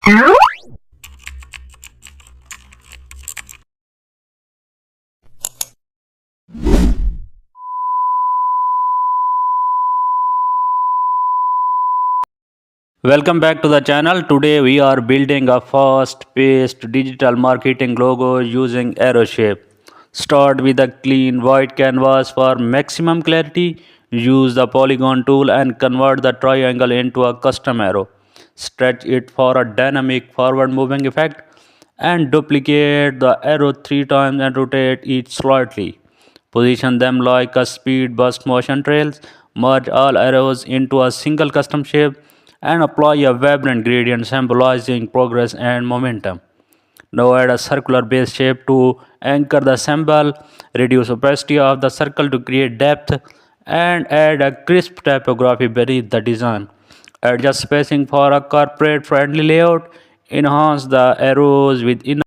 Welcome back to the channel. Today we are building a fast-paced digital marketing logo using arrow shape. Start with a clean white canvas for maximum clarity. Use the polygon tool and convert the triangle into a custom arrow. Stretch it for a dynamic forward moving effect and duplicate the arrow 3 times and rotate each slightly. Position them like a speed bust motion trails. Merge all arrows into a single custom shape and apply a vibrant gradient symbolizing progress and momentum. Now add a circular base shape to anchor the symbol, reduce opacity of the circle to create depth, and add a crisp typography beneath the design. Adjust spacing for a corporate friendly layout, enhance the arrows with enough